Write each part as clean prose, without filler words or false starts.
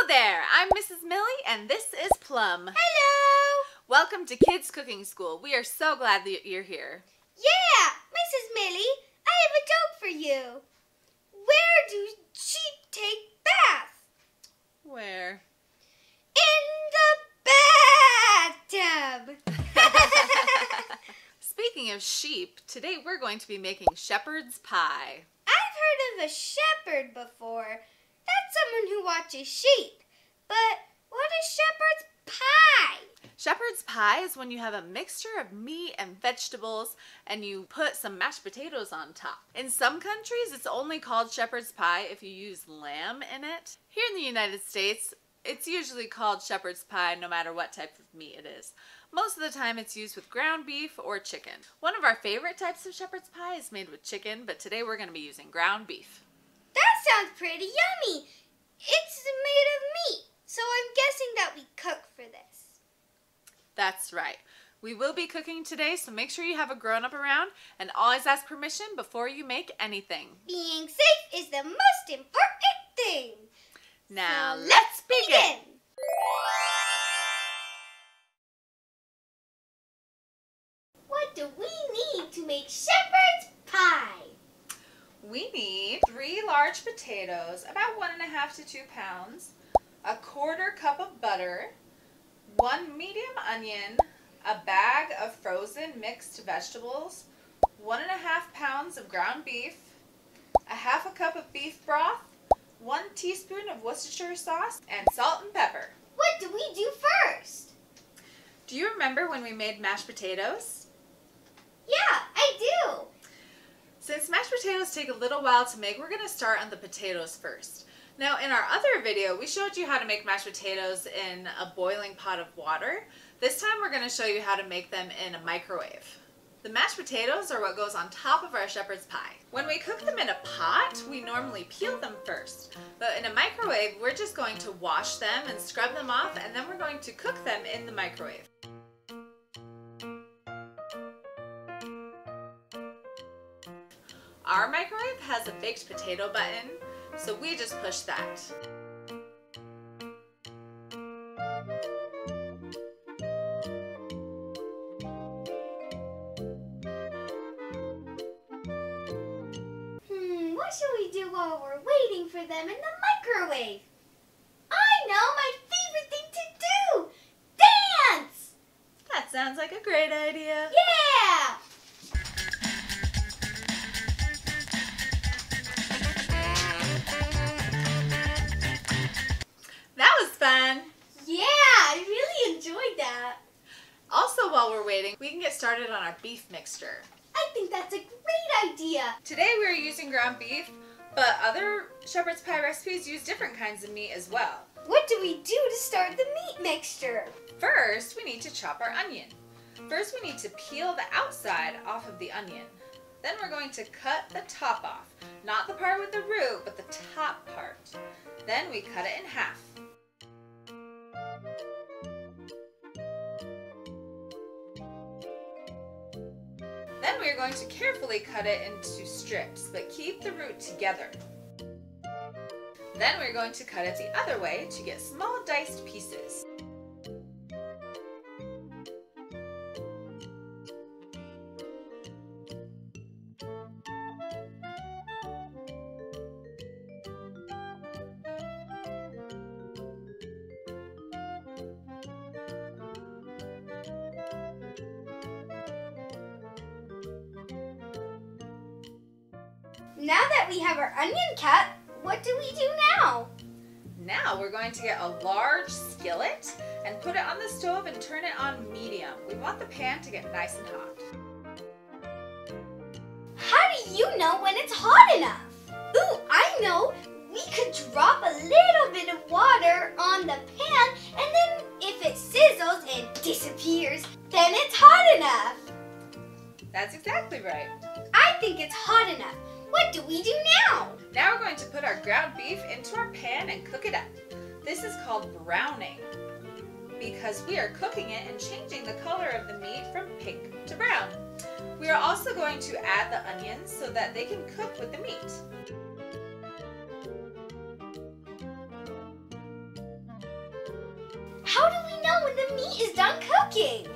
Hello there, I'm Mrs. Millie and this is Plum. Hello! Welcome to Kids Cooking School. We are so glad that you're here. Yeah, Mrs. Millie, I have a joke for you. Where do sheep take baths? Where? In the bathtub. Speaking of sheep, today we're going to be making shepherd's pie. I've heard of a shepherd before. That's someone who watches sheep. But what is shepherd's pie? Shepherd's pie is when you have a mixture of meat and vegetables and you put some mashed potatoes on top. In some countries, it's only called shepherd's pie if you use lamb in it. Here in the United States, it's usually called shepherd's pie no matter what type of meat it is. Most of the time it's used with ground beef or chicken. One of our favorite types of shepherd's pie is made with chicken, but today we're going to be using ground beef. That sounds pretty yummy. It's made of meat, so I'm guessing that we cook for this. That's right. We will be cooking today, so make sure you have a grown-up around and always ask permission before you make anything. Being safe is the most important thing. Now, So let's begin! What do we need to make shepherd's pie? We need 3 large potatoes, about 1.5 to 2 pounds, a 1/4 cup of butter, 1 medium onion, a bag of frozen mixed vegetables, 1.5 pounds of ground beef, a 1/2 cup of beef broth, 1 teaspoon of Worcestershire sauce, and salt and pepper. What do we do first? Do you remember when we made mashed potatoes? Yeah, I do. Since mashed potatoes take a little while to make, we're going to start on the potatoes first. Now, in our other video, we showed you how to make mashed potatoes in a boiling pot of water. This time, we're going to show you how to make them in a microwave. The mashed potatoes are what goes on top of our shepherd's pie. When we cook them in a pot, we normally peel them first. But in a microwave, we're just going to wash them and scrub them off, and then we're going to cook them in the microwave. Our microwave has a baked potato button, so we just push that. What should we do while we're waiting for them in the microwave? I know my favorite thing to do! Dance! That sounds like a great idea. Yeah! That was fun. Yeah, I really enjoyed that. Also, while we're waiting, we can get started on our beef mixture. I think that's a great idea. Today we're using ground beef, but other shepherd's pie recipes use different kinds of meat as well. What do we do to start the meat mixture? First, we need to chop our onion. First, we need to peel the outside off of the onion. Then we're going to cut the top off. Not the part with the root, but the top part. Then we cut it in half. Then we are going to carefully cut it into strips, but keep the root together. Then we're going to cut it the other way to get small diced pieces. Now that we have our onion cut, what do we do now? Now we're going to get a large skillet and put it on the stove and turn it on medium. We want the pan to get nice and hot. How do you know when it's hot enough? Ooh, I know! We could drop a little bit of water on the pan, and then if it sizzles and disappears, then it's hot enough. That's exactly right. I think it's hot enough. What do we do now? Now we're going to put our ground beef into our pan and cook it up. This is called browning because we are cooking it and changing the color of the meat from pink to brown. We are also going to add the onions so that they can cook with the meat. How do we know when the meat is done cooking?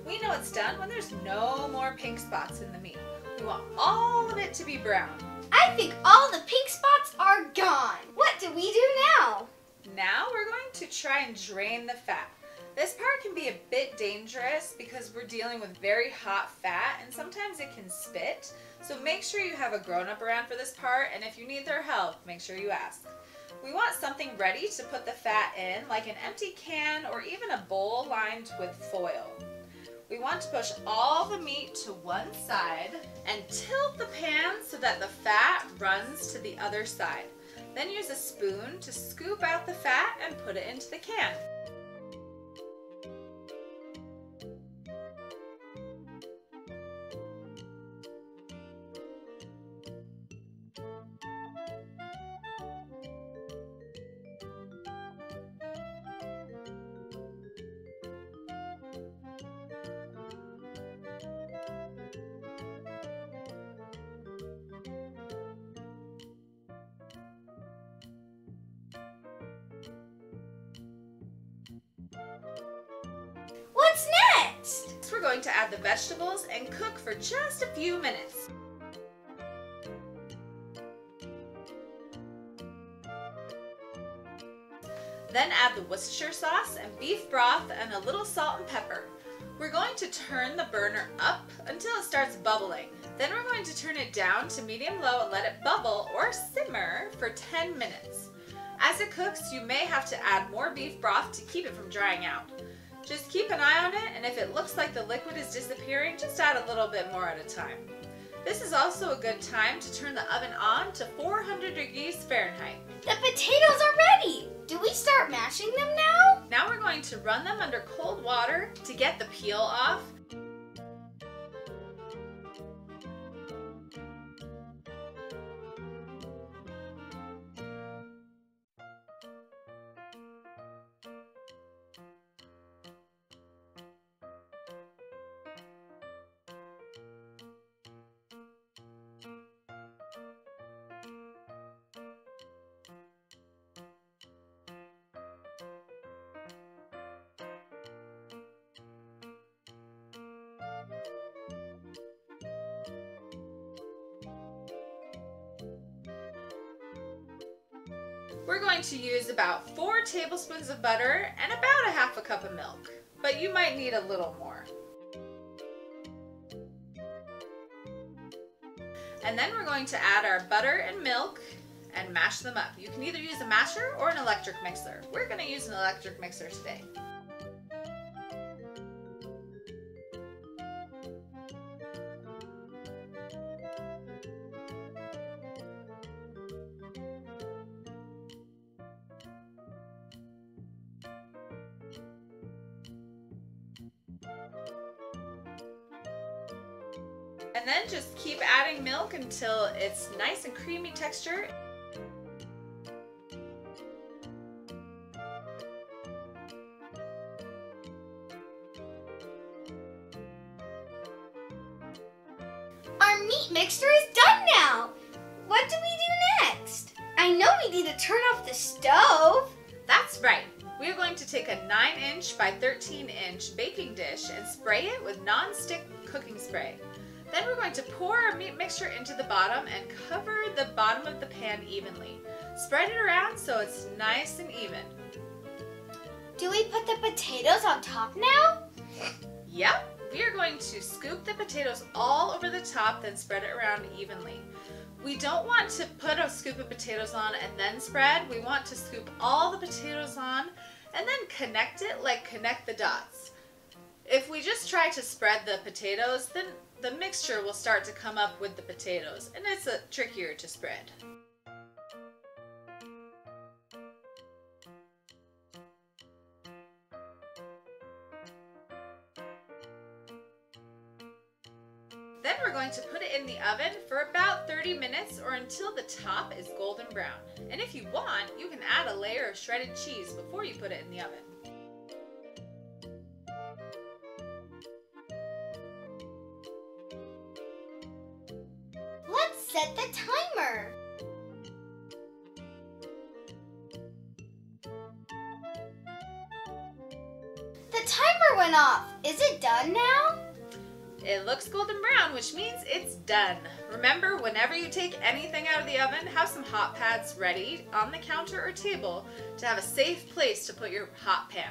We know it's done when there's no more pink spots in the meat. We want all of it to be brown. I think all the pink spots are gone. What do we do now? Now we're going to try and drain the fat. This part can be a bit dangerous because we're dealing with very hot fat and sometimes it can spit. So make sure you have a grown-up around for this part, and if you need their help, make sure you ask. We want something ready to put the fat in, like an empty can or even a bowl lined with foil. We want to push all the meat to one side and tilt the pan so that the fat runs to the other side. Then use a spoon to scoop out the fat and put it into the can. What's next? Next, we're going to add the vegetables and cook for just a few minutes. Then add the Worcestershire sauce and beef broth and a little salt and pepper. We're going to turn the burner up until it starts bubbling. Then we're going to turn it down to medium-low and let it bubble or simmer for 10 minutes. As it cooks, you may have to add more beef broth to keep it from drying out. Just keep an eye on it, and if it looks like the liquid is disappearing, just add a little bit more at a time. This is also a good time to turn the oven on to 400 degrees Fahrenheit. The potatoes are ready. Do we start mashing them now? Now we're going to run them under cold water to get the peel off. We're going to use about 4 tablespoons of butter and about a half a cup of milk, but you might need a little more. And then we're going to add our butter and milk and mash them up. You can either use a masher or an electric mixer. We're going to use an electric mixer today. And then just keep adding milk until it's nice and creamy texture. Our meat mixture is done now. What do we do next? I know we need to turn off the stove. That's right. We are going to take a 9-inch by 13-inch baking dish and spray it with non-stick cooking spray. Then we're going to pour our meat mixture into the bottom and cover the bottom of the pan evenly. Spread it around so it's nice and even. Do we put the potatoes on top now? Yep, we are going to scoop the potatoes all over the top, then spread it around evenly. We don't want to put a scoop of potatoes on and then spread. We want to scoop all the potatoes on and then connect it like connect the dots. If we just try to spread the potatoes, then the mixture will start to come up with the potatoes, and it's trickier to spread. Then we're going to put it in the oven for about 30 minutes or until the top is golden brown. And if you want, you can add a layer of shredded cheese before you put it in the oven. Let's set the timer. timer went off. Is it done now? It looks golden brown, which means it's done. Remember, whenever you take anything out of the oven, have some hot pads ready on the counter or table to have a safe place to put your hot pan.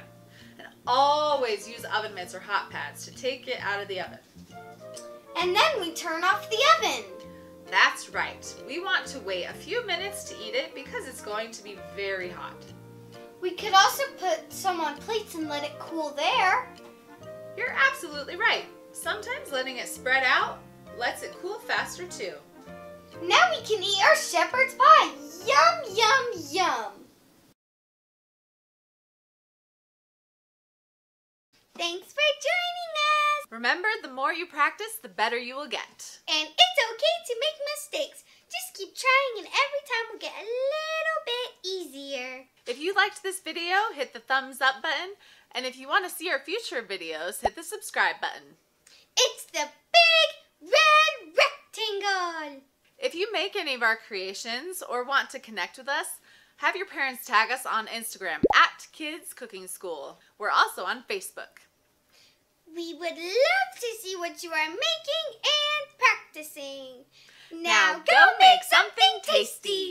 And always use oven mitts or hot pads to take it out of the oven. And then we turn off the oven. That's right. We want to wait a few minutes to eat it because it's going to be very hot. We could also put some on plates and let it cool there. You're absolutely right. Sometimes letting it spread out lets it cool faster too. Now we can eat our shepherd's pie. Yum, yum, yum. Thanks for joining us. Remember, the more you practice, the better you will get. And it's okay to make mistakes. Just keep trying and every time will get a little bit easier. If you liked this video, hit the thumbs up button. And if you want to see our future videos, hit the subscribe button. It's the big red rectangle. If you make any of our creations or want to connect with us, have your parents tag us on Instagram @KidsCookingSchool. We're also on Facebook. We would love to see what you are making and practicing. Now go make something tasty.